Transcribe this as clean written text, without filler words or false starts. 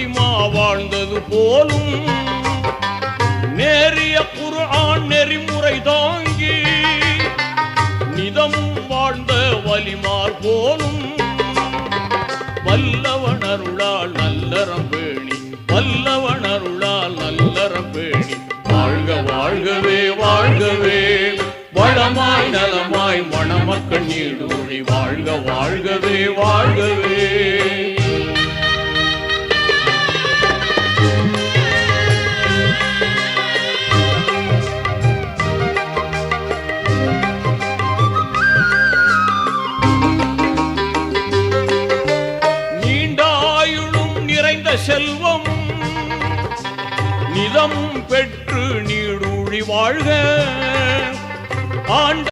பாத்திமா வாழ்ந்தது போலும் நேரிய குர்ஆன் நெறிமுறை தாங்கி நிதமும் வாழ்ந்த வலிமார் போலும் வல்லவன் அருளால் நல்லறம் பேணி வல்லவன் அருளால் நல்லறம் பேணி வாழ்க வாழ்கவே வாழ்கவே வளமாய் நலமாய் மணமக்கள் நீடூழி வாழ்க வாழ்கவே வாழ்கவே. நீண்டாயுளும் நிறைந்த செல்வம் நிதம் பெற்று நீடூழி வாழ்க ஆண்ட